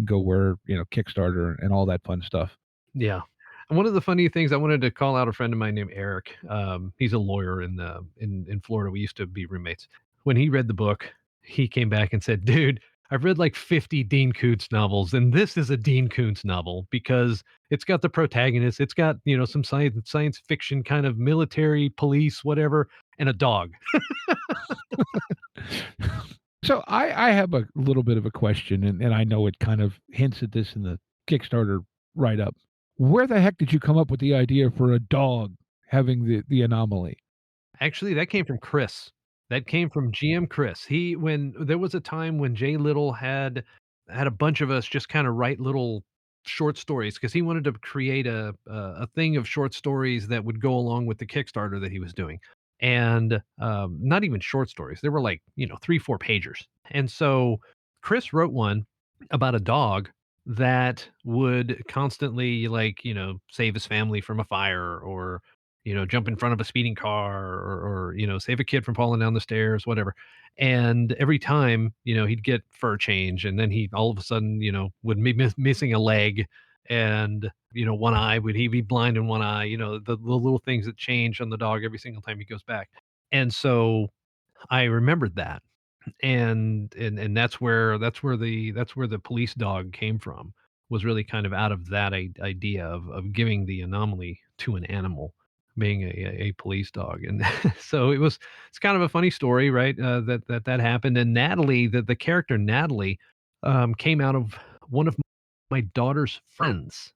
go where Kickstarter and all that fun stuff. Yeah. And one of the funny things, I wanted to call out a friend of mine named Eric. He's a lawyer in Florida. We used to be roommates. When he read the book, he came back and said, "Dude, I've read like 50 Dean Koontz novels, and this is a Dean Koontz novel because it's got the protagonist, it's got some science fiction kind of military, police, whatever, and a dog." So I have a little bit of a question, and I know it kind of hints at this in the Kickstarter write up. Where the heck did you come up with the idea for a dog having the anomaly? Actually, that came from Chris. That came from GM Chris. When there was a time when Jay Little had a bunch of us just kind of write little short stories because he wanted to create a thing of short stories that would go along with the Kickstarter that he was doing. And not even short stories. They were like, 3-4 pagers. And so Chris wrote one about a dog that would constantly, like, save his family from a fire, or jump in front of a speeding car, or save a kid from falling down the stairs, whatever. And every time, he'd get fur change, and then he all of a sudden, would be missing a leg, and one eye, would he be blind in one eye, the little things that change on the dog every single time he goes back. And so I remembered that, and that's where the police dog came from, was really kind of out of that idea of giving the anomaly to an animal, being a police dog. And so it's kind of a funny story, right? That happened. And Natalie, the character Natalie, came out of one of my daughter's friends,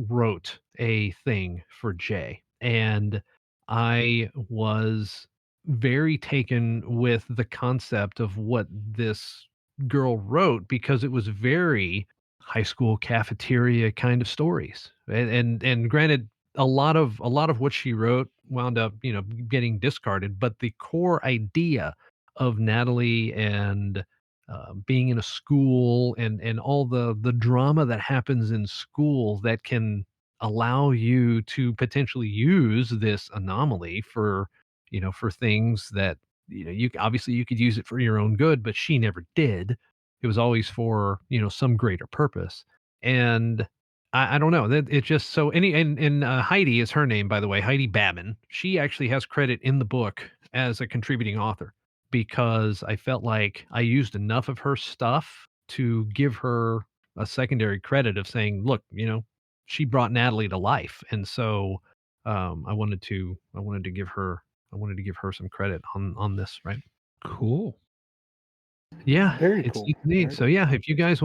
wrote a thing for Jay, and I was very taken with the concept of what this girl wrote, because it was very high school cafeteria kind of stories. And granted, a lot of what she wrote wound up, getting discarded, but the core idea of Natalie and being in a school and all the drama that happens in school that can allow you to potentially use this anomaly for for things that you obviously you could use it for your own good, but she never did. It was always for some greater purpose. And I don't know that it just so any and Heidi is her name, by the way, Heidi Babin. She actually has credit in the book as a contributing author because I felt like I used enough of her stuff to give her a secondary credit of saying, look, she brought Natalie to life. And so I wanted to give her some credit on this, right? Cool. Yeah, Very it's cool. neat indeed. Very So yeah, cool. if you guys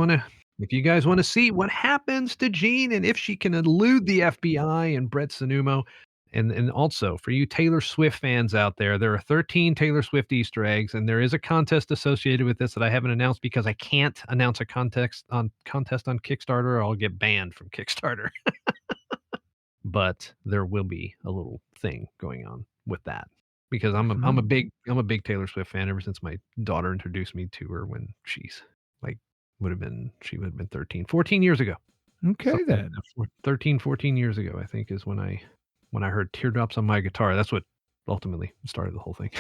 want to see what happens to Jean and if she can elude the FBI and Brett Sanumo, and also for you Taylor Swift fans out there are 13 Taylor Swift Easter eggs, and there is a contest associated with this that I haven't announced because I can't announce a contest on Kickstarter or I'll get banned from Kickstarter. But there will be a little thing going on with that because I'm a big Taylor Swift fan ever since my daughter introduced me to her when she's like she would have been 13, 14 years ago. Okay, Something like then. that. 13, 14 years ago, I think is when I heard Teardrops on My Guitar. That's what ultimately started the whole thing.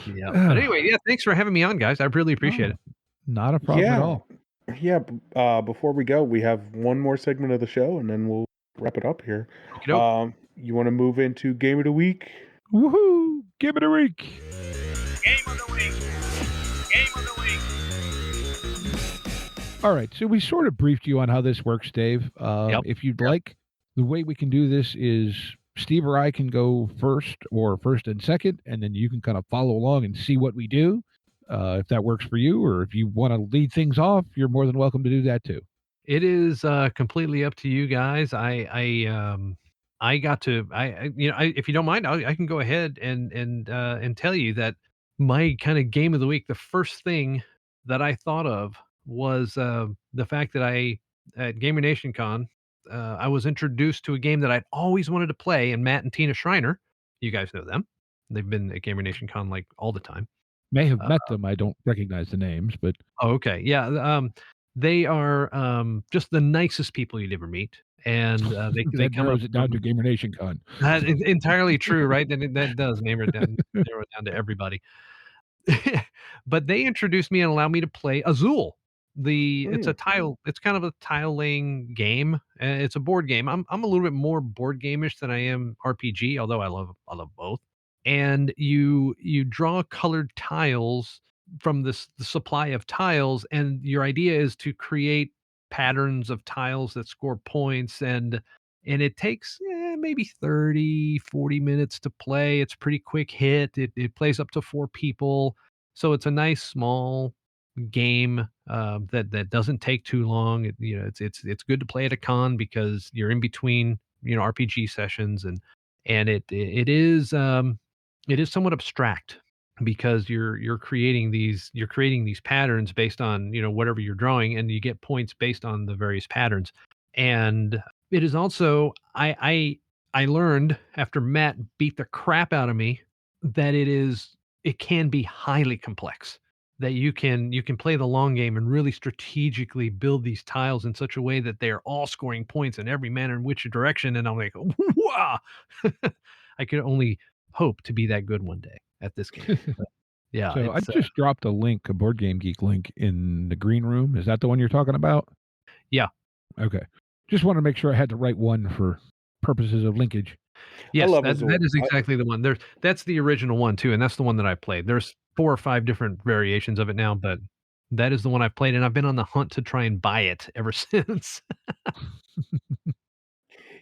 Yeah. But anyway, yeah, thanks for having me on, guys. I really appreciate Oh, it. not a problem at Yeah. all. Yeah. Before we go, we have one more segment of the show, and then we'll wrap it up here. Okey-doke. You want to move into game of the week? Woohoo! Give it a week. Game of the week. Game of the week. All right. So we sort of briefed you on how this works, Dave. Yep. If you'd like, the way we can do this is Steve or I can go first or first and second, and then you can kind of follow along and see what we do. If that works for you, or if you want to lead things off, you're more than welcome to do that too. It is completely up to you guys. I got to if you don't mind, I can go ahead and tell you that my kind of game of the week. The first thing that I thought of was the fact that I at Gamer Nation Con I was introduced to a game that I'd always wanted to play, and Matt and Tina Schreiner, you guys know them. They've been at Gamer Nation Con like all the time. May have met them. I don't recognize the names, but Oh, okay. Yeah. They are just the nicest people you'd ever meet. And they that come up narrows it down to Gamer Nation Con. that is entirely true, right? That does narrow it down to everybody. But they introduced me and allowed me to play Azul. Mm. It's kind of a tile laying game. It's a board game. I'm a little bit more board gameish than I am RPG, although I love both. And you draw colored tiles from the supply of tiles, and your idea is to create patterns of tiles that score points, and it takes maybe 30-40 minutes to play. It's pretty quick hit. It plays up to 4 people, so it's a nice small game that doesn't take too long. It's good to play at a con because you're in between RPG sessions, and it is somewhat abstract because you're creating these patterns based on whatever you're drawing, and you get points based on the various patterns. And it is also I learned after Matt beat the crap out of me that it can be highly complex, that you can play the long game and really strategically build these tiles in such a way that they are all scoring points in every manner in which direction. And I'm like, wow. I could only hope to be that good one day at this game. But yeah, So I just dropped a link, a Board Game Geek link in the green room. Is that the one you're talking about? yeah. Okay. Just want to make sure I had the right one for purposes of linkage. Yes, love that Azul. that is exactly the one. That's the original one too, and that's the one that I played. There's 4 or 5 different variations of it now, but that is the one I've played, and I've been on the hunt to try and buy it ever since.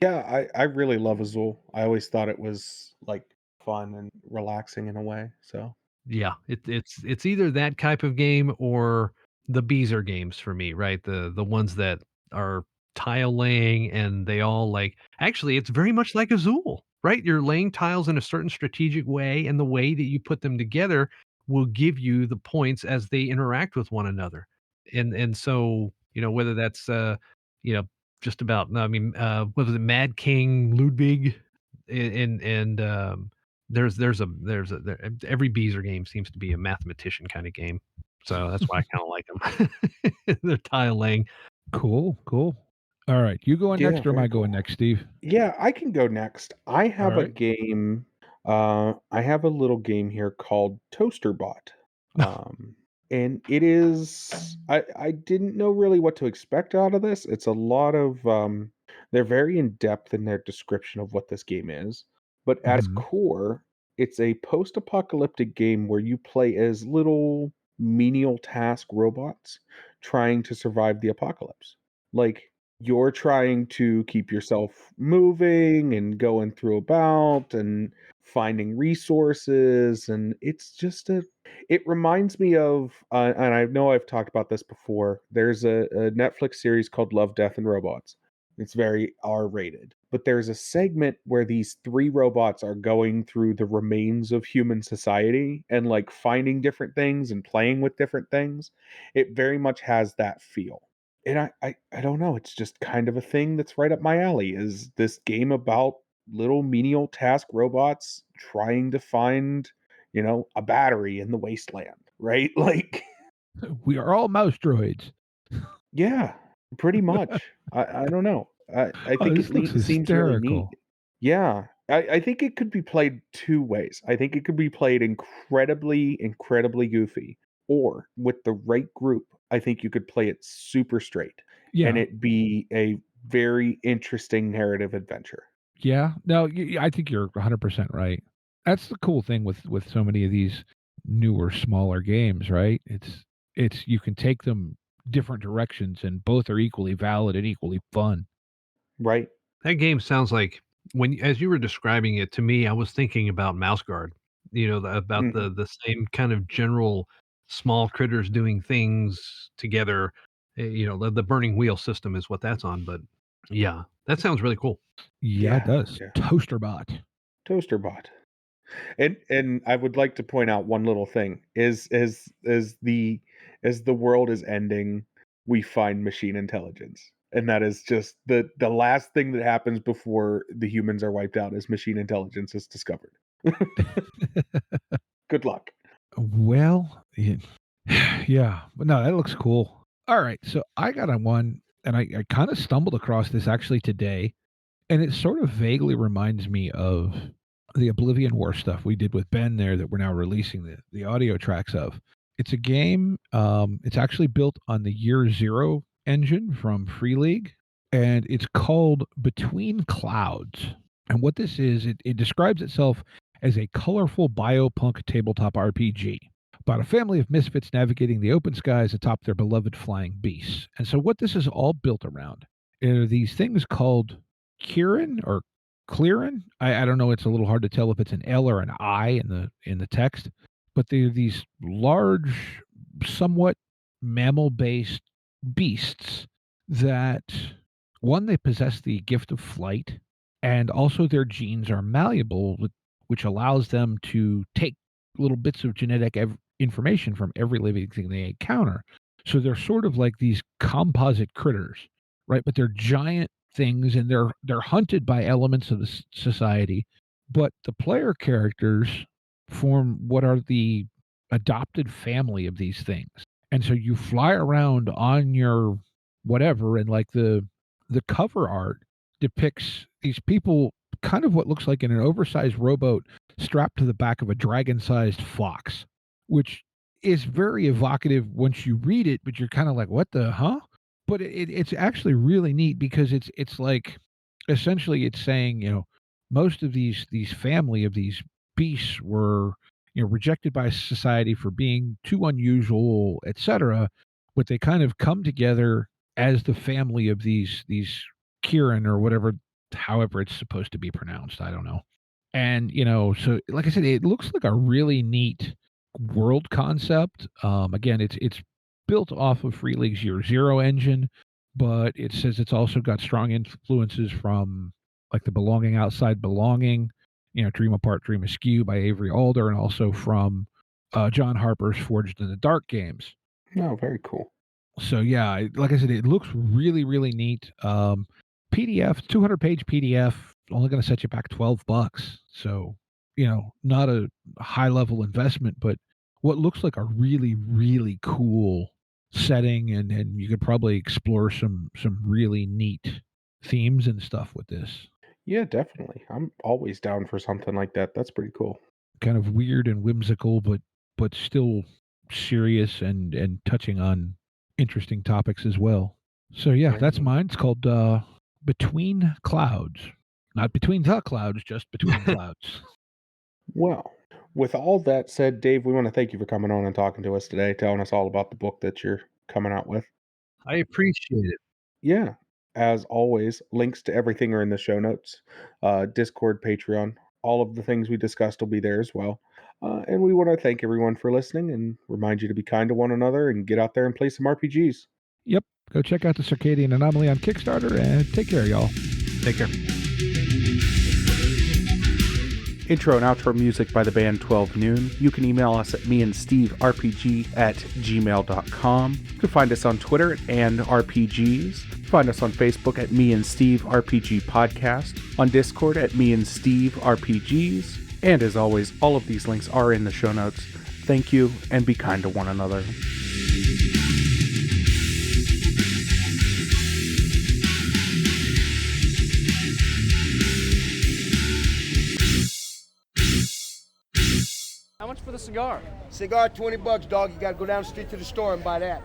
Yeah, I really love Azul. I always thought it was like fun and relaxing in a way. So Yeah, it's either that type of game or the Beezer games for me, right? The ones that are tile laying, and they all like actually it's very much like Azul, right? You're laying tiles in a certain strategic way, and the way that you put them together will give you the points as they interact with one another. And so, whether that's you know, just about I mean, what was it, Mad King Ludwig and every Beezer game seems to be a mathematician kind of game. So that's why I kind of like them. They're tile laying. Cool, cool. All right, you going Yeah, next or am very I going cool. next, Steve? Yeah, I can go next. I All have a right. game. I have a little game here called Toaster Bot. Um, and it is. I didn't know really what to expect out of this. It's a lot of. They're very in depth in their description of what this game is, but at its Mhm. core, it's a post-apocalyptic game where you play as little menial task robots trying to survive the apocalypse. Like you're trying to keep yourself moving and going through about and finding resources, and it's just a it reminds me of and I know I've talked about this before. There's a Netflix series called Love, Death, and Robots. It's very R-rated, but there's a segment where these three robots are going through the remains of human society and like finding different things and playing with different things. It very much has that feel. And I don't know, it's just kind of a thing that's right up my alley, is this game about little menial task robots trying to find, a battery in the wasteland, right? Like, We are all mouse droids. yeah, pretty much. I don't know. I Oh, think this looks it seems really neat. hysterical. Yeah. I think it could be played two ways. I think it could be played incredibly, incredibly goofy, or with the right group, I think you could play it super straight and Yeah. it be a very interesting narrative adventure. Yeah. No, I think you're 100% right. That's the cool thing with so many of these newer, smaller games, right? It's you can take them different directions and both are equally valid and equally fun. Right? That game sounds like as you were describing it to me, I was thinking about Mouse Guard. About Mhm. the same kind of general small critters doing things together. The burning wheel system is what that's on. But yeah, that sounds really cool. Yeah, it Yeah, does. yeah. Toaster bot. Toaster bot. And I would like to point out one little thing is as the world is ending, we find machine intelligence. And that is just the last thing that happens before the humans are wiped out is machine intelligence is discovered. Good luck. Well, yeah, but no, that looks cool. All right, so I got on one, and I kind of stumbled across this actually today, and it sort of vaguely reminds me of the Oblivion War stuff we did with Ben there that we're now releasing the audio tracks of. It's a game. It's actually built on the Year Zero engine from Free League, and it's called Between Clouds. And what this is, it describes itself as a colorful biopunk tabletop RPG about a family of misfits navigating the open skies atop their beloved flying beasts. And so, what this is all built around are these things called Kieran or Clearin. I don't know. It's a little hard to tell if it's an L or an I in the text, but they're these large, somewhat mammal-based beasts that one they possess the gift of flight, and also their genes are malleable, which allows them to take little bits of genetic information from every living thing they encounter. So they're sort of like these composite critters, right? But they're giant things, and they're hunted by elements of the society. But the player characters form what are the adopted family of these things, and so you fly around on your whatever, and like the cover art depicts these people kind of what looks like in an oversized rowboat strapped to the back of a dragon-sized fox, which is very evocative once you read it, but you're kind of like, what the huh? But it's actually really neat because it's like essentially it's saying, most of these family of these beasts were, rejected by society for being too unusual, etc. But they kind of come together as the family of these Kieran or whatever, however it's supposed to be pronounced. I don't know. And so like I said, it looks like a really neat world concept. Again, it's built off of Free League's Year Zero engine, but it says it's also got strong influences from like the Belonging Outside Belonging, Dream Apart, Dream Askew by Avery Alder, and also from John Harper's Forged in the Dark games. No, very cool. So yeah, like I said, it looks really, really neat. PDF, 200-page PDF, only going to set you back $12. So not a high level investment, but what looks like a really, really cool setting, and you could probably explore some really neat themes and stuff with this. Yeah, definitely. I'm always down for something like that. That's pretty cool. Kind of weird and whimsical, but still serious and touching on interesting topics as well. So yeah, Very that's neat. mine. It's called Between Clouds. Not between the clouds, just between clouds. Well, with all that said, Dave, we want to thank you for coming on and talking to us today, telling us all about the book that you're coming out with. I appreciate it. Yeah. As always, links to everything are in the show notes. Discord, Patreon, all of the things we discussed will be there as well. And we want to thank everyone for listening and remind you to be kind to one another and get out there and play some RPGs. Yep. Go check out the Circadian Anomaly on Kickstarter and take care, y'all. Take care. Intro and outro music by the band 12 Noon. You can email us at meandsteverpg@gmail.com. You can find us on Twitter at @RPGs. Find us on Facebook at Me and Steve RPG Podcast. On Discord at Me and Steve RPGs. And as always, all of these links are in the show notes. Thank you, and be kind to one another. How much for the cigar? Cigar, $20, dog. You gotta go down the street to the store and buy that.